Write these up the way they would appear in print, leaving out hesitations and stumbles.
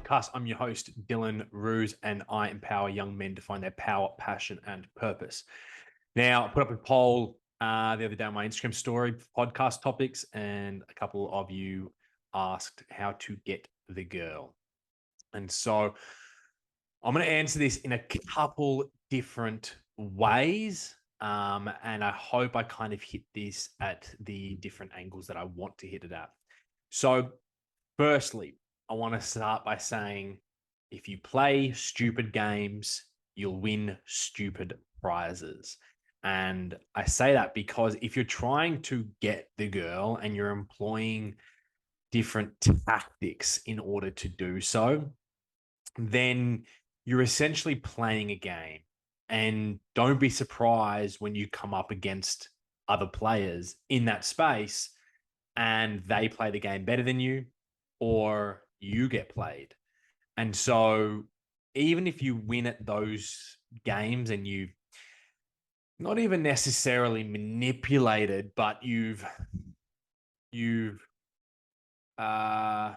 podcast. I'm your host, Dylan Ruse, and I empower young men to find their power, passion, and purpose. Now, I put up a poll the other day on my Instagram story, podcast topics, and a couple of you asked how to get the girl. And so I'm going to answer this in a couple different ways. And I hope I kind of hit this at the different angles that I want to hit it at. So, firstly, I want to start by saying if you play stupid games, you'll win stupid prizes. And I say that because if you're trying to get the girl and you're employing different tactics in order to do so, then you're essentially playing a game. And don't be surprised when you come up against other players in that space and they play the game better than you or you get played. And so even if you win at those games and you've not even necessarily manipulated, but you've uh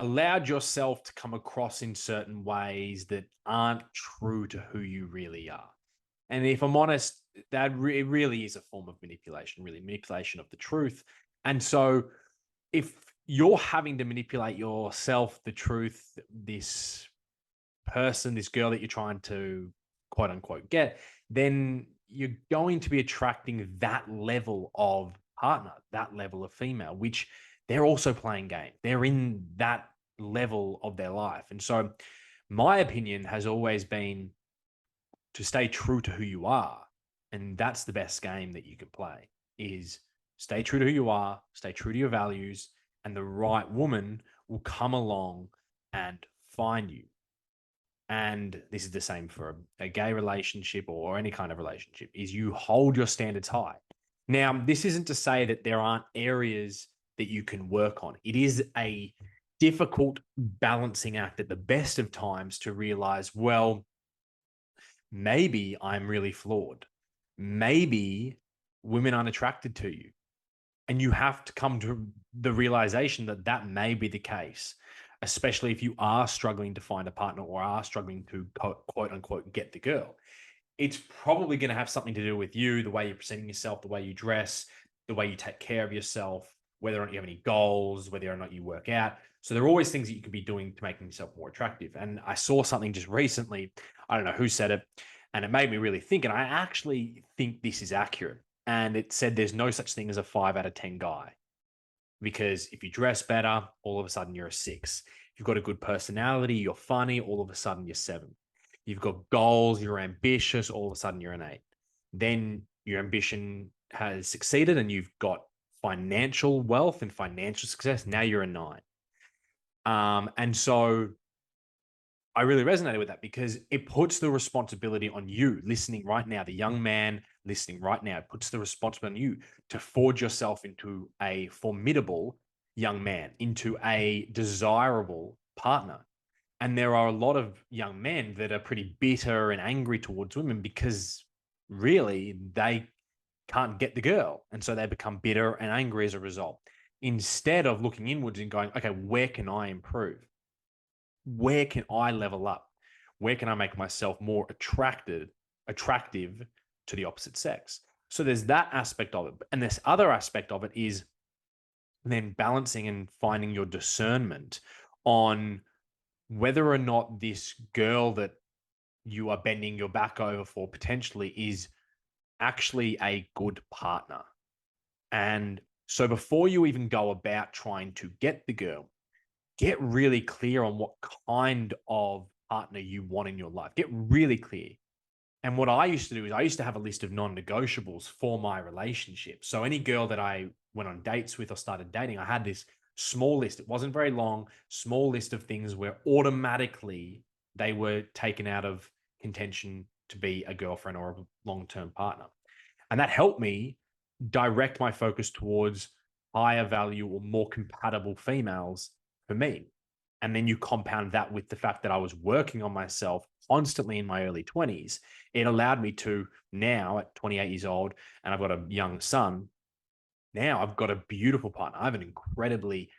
allowed yourself to come across in certain ways that aren't true to who you really are. And if I'm honest, it really is a form of manipulation, really manipulation of the truth. And so if you're having to manipulate yourself, the truth, this person, this girl that you're trying to quote unquote get, then you're going to be attracting that level of partner, that level of female, which they're also playing game. They're in that level of their life. And so my opinion has always been to stay true to who you are. And that's the best game that you can play is stay true to who you are, stay true to your values, and the right woman will come along and find you. And this is the same for a gay relationship or any kind of relationship, is you hold your standards high. Now, this isn't to say that there aren't areas that you can work on. It is a difficult balancing act at the best of times to realize, well, maybe I'm really flawed. Maybe women aren't attracted to you. And you have to come to the realization that that may be the case, especially if you are struggling to find a partner or are struggling to quote unquote get the girl. It's probably going to have something to do with you, the way you're presenting yourself, the way you dress, the way you take care of yourself, whether or not you have any goals, whether or not you work out. So there are always things that you could be doing to making yourself more attractive. And I saw something just recently, I don't know who said it, and it made me really think. And I actually think this is accurate. And it said there's no such thing as a 5 out of 10 guy because if you dress better, all of a sudden you're a 6. If you've got a good personality, you're funny, all of a sudden you're 7. You've got goals, you're ambitious, all of a sudden you're an 8. Then your ambition has succeeded and you've got financial wealth and financial success. Now you're a 9. And so I really resonated with that because it puts the responsibility on you listening right now, the young man listening right now, it puts the responsibility on you to forge yourself into a formidable young man, into a desirable partner. And there are a lot of young men that are pretty bitter and angry towards women because really they can't get the girl. And so they become bitter and angry as a result. Instead of looking inwards and going, okay, where can I improve? Where can I level up? Where can I make myself more attractive to the opposite sex? So there's that aspect of it. And this other aspect of it is then balancing and finding your discernment on whether or not this girl that you are bending your back over for potentially is actually a good partner. And so before you even go about trying to get the girl, get really clear on what kind of partner you want in your life. Get really clear. And what I used to do is I used to have a list of non-negotiables for my relationship. So any girl that I went on dates with or started dating, I had this small list. It wasn't very long, small list of things where automatically they were taken out of contention to be a girlfriend or a long-term partner. And that helped me direct my focus towards higher value or more compatible females for me. And then you compound that with the fact that I was working on myself constantly in my early 20s. It allowed me to now at 28 years old, and I've got a young son. Now I've got a beautiful partner. I have an incredibly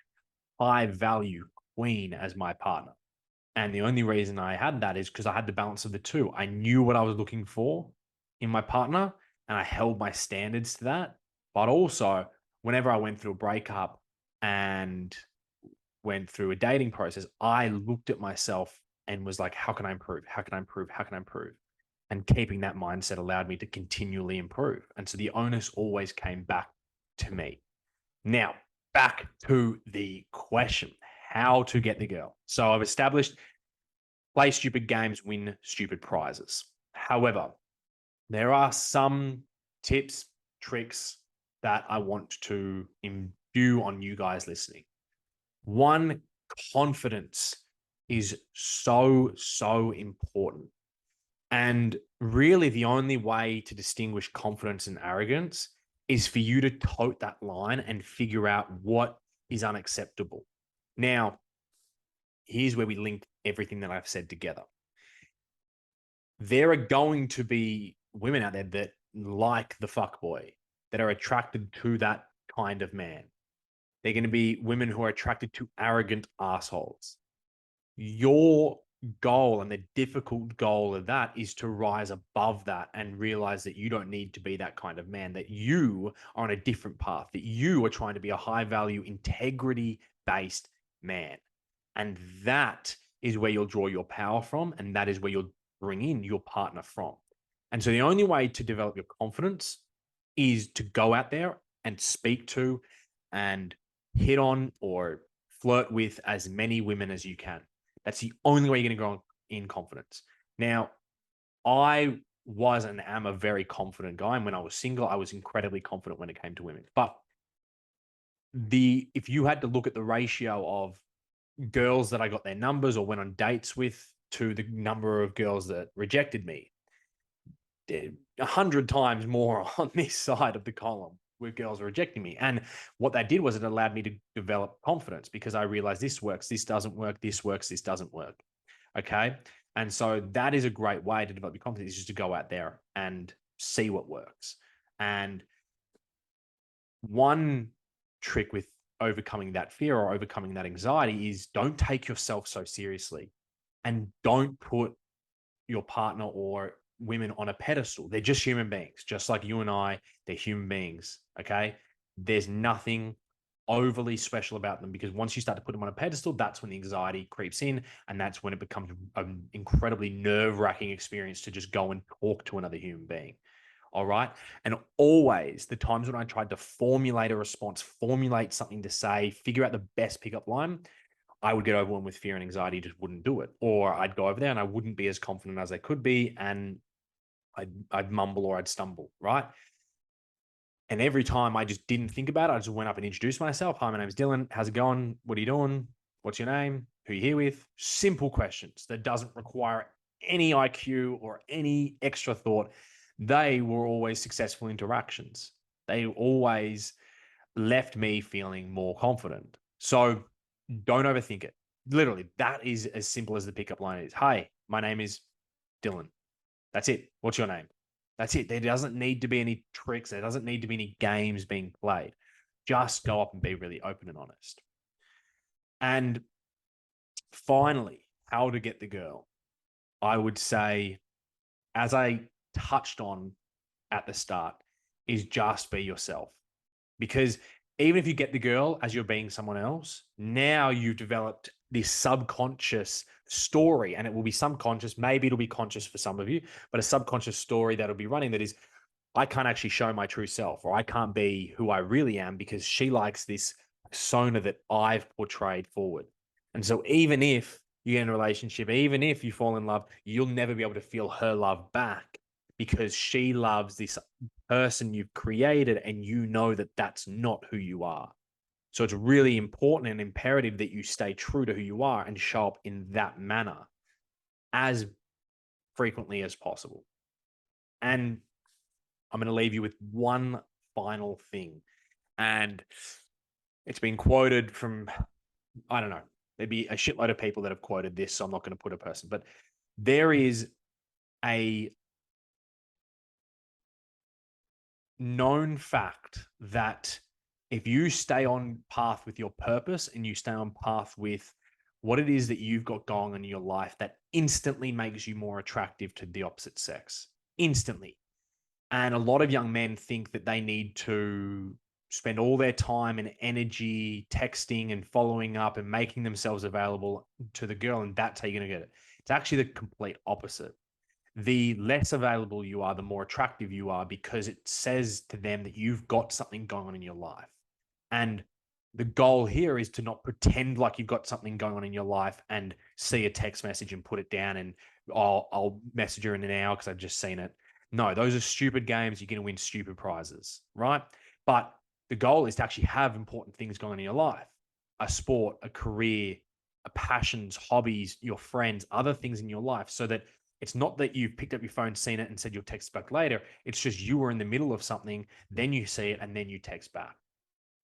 high value queen as my partner. And the only reason I had that is because I had the balance of the two. I knew what I was looking for in my partner and I held my standards to that. But also, whenever I went through a breakup and went through a dating process, I looked at myself and was like, how can I improve? How can I improve? How can I improve? And keeping that mindset allowed me to continually improve. And so the onus always came back to me. Now, back to the question, how to get the girl. So I've established play stupid games, win stupid prizes. However, there are some tips, tricks that I want to imbue on you guys listening. One, confidence is so important. And really, the only way to distinguish confidence and arrogance is for you to tote that line and figure out what is unacceptable. Now, here's where we link everything that I've said together. There are going to be women out there that like the fuck boy, that are attracted to that kind of man. They're going to be women who are attracted to arrogant assholes. Your goal and the difficult goal of that is to rise above that and realize that you don't need to be that kind of man, that you are on a different path, that you are trying to be a high value, integrity based man. And that is where you'll draw your power from. And that is where you'll bring in your partner from. And so the only way to develop your confidence is to go out there and speak to and hit on or flirt with as many women as you can. That's the only way you're going to grow in confidence. Now, I was and am a very confident guy. And when I was single, I was incredibly confident when it came to women. But if you had to look at the ratio of girls that I got their numbers or went on dates with to the number of girls that rejected me, 100 times more on this side of the column with girls rejecting me. And what that did was it allowed me to develop confidence because I realized this works, this doesn't work, this works, this doesn't work. Okay. And so that is a great way to develop your confidence, is just to go out there and see what works. And one trick with overcoming that fear or overcoming that anxiety is don't take yourself so seriously and don't put your partner or women on a pedestal. They're just human beings, just like you and I. They're human beings. Okay. There's nothing overly special about them because once you start to put them on a pedestal, that's when the anxiety creeps in. And that's when it becomes an incredibly nerve wracking experience to just go and talk to another human being. All right. And always the times when I tried to formulate a response, formulate something to say, figure out the best pickup line, I would get overwhelmed with fear and anxiety, just wouldn't do it. Or I'd go over there and I wouldn't be as confident as I could be. And I'd mumble or I'd stumble. Right. And every time I just didn't think about it, I just went up and introduced myself. Hi, my name's Dylan. How's it going? What are you doing? What's your name? Who are you here with? Simple questions that doesn't require any IQ or any extra thought. They were always successful interactions. They always left me feeling more confident. So don't overthink it. Literally, that is as simple as the pickup line is. Hi, my name is Dylan. That's it. What's your name? That's it. There doesn't need to be any tricks. There doesn't need to be any games being played. Just go up and be really open and honest. And finally, how to get the girl. I would say, as I touched on at the start, is just be yourself. Because even if you get the girl as you're being someone else, now you've developed this subconscious story, and it will be subconscious. Maybe it'll be conscious for some of you, but a subconscious story that'll be running that is, I can't actually show my true self, or I can't be who I really am because she likes this persona that I've portrayed forward. And so even if you get in a relationship, even if you fall in love, you'll never be able to feel her love back because she loves this person you've created and you know that that's not who you are. So it's really important and imperative that you stay true to who you are and show up in that manner as frequently as possible. And I'm going to leave you with one final thing. And it's been quoted from, I don't know, there'd be a shitload of people that have quoted this, so I'm not going to put a person, but there is a known fact that If you stay on path with your purpose and you stay on path with what it is that you've got going on in your life that instantly makes you more attractive to the opposite sex, instantly. And a lot of young men think that they need to spend all their time and energy texting and following up and making themselves available to the girl, and that's how you're going to get it. It's actually the complete opposite. The less available you are, the more attractive you are, because it says to them that you've got something going on in your life. And the goal here is to not pretend like you've got something going on in your life and see a text message and put it down and I'll message her in an hour because I've just seen it. No, those are stupid games. You're going to win stupid prizes, right? But the goal is to actually have important things going on in your life, a sport, a career, a passions, hobbies, your friends, other things in your life, so that it's not that you've picked up your phone, seen it, and said you'll text back later. It's just you were in the middle of something, then you see it, and then you text back.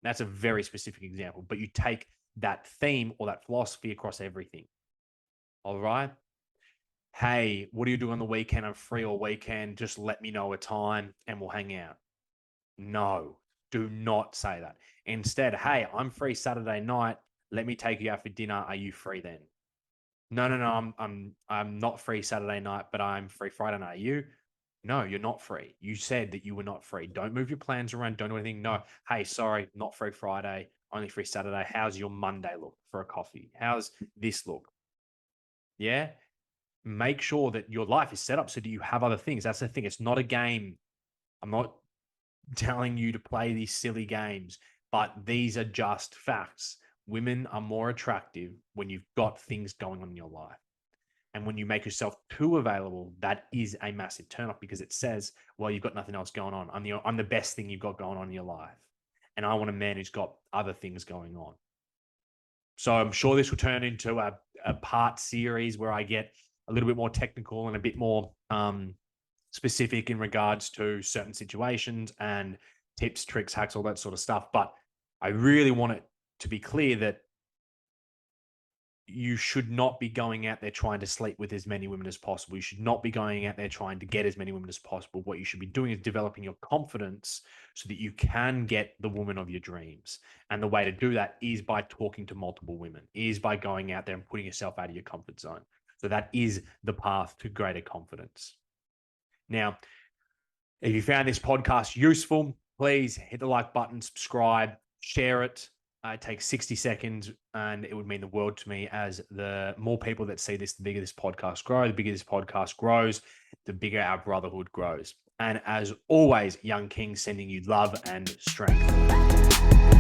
That's a very specific example, but you take that theme or that philosophy across everything. All right. Hey, what do you do on the weekend? I'm free all weekend. Just let me know a time and we'll hang out. No, do not say that. Instead, hey, I'm free Saturday night. Let me take you out for dinner. Are you free then? No, no, no. I'm not free Saturday night, but I'm free Friday night. Are you? No, you're not free. You said that you were not free. Don't move your plans around. Don't do anything. No. Hey, sorry, not free Friday. Only free Saturday. How's your Monday look for a coffee? How's this look? Yeah. Make sure that your life is set up so that you have other things. That's the thing. It's not a game. I'm not telling you to play these silly games, but these are just facts. Women are more attractive when you've got things going on in your life. And when you make yourself too available, that is a massive turnoff because it says, well, you've got nothing else going on. I'm the best thing you've got going on in your life. And I want a man who's got other things going on. So I'm sure this will turn into a part series where I get a little bit more technical and a bit more specific in regards to certain situations and tips, tricks, hacks, all that sort of stuff. But I really want it to be clear that you should not be going out there trying to sleep with as many women as possible. You should not be going out there trying to get as many women as possible. What you should be doing is developing your confidence so that you can get the woman of your dreams. And the way to do that is by talking to multiple women, is by going out there and putting yourself out of your comfort zone. So that is the path to greater confidence. Now, if you found this podcast useful, please hit the like button, subscribe, share it. It takes 60 seconds and it would mean the world to me, as the more people that see this, the bigger this podcast grows. The bigger this podcast grows, the bigger our brotherhood grows. And as always, Young King sending you love and strength.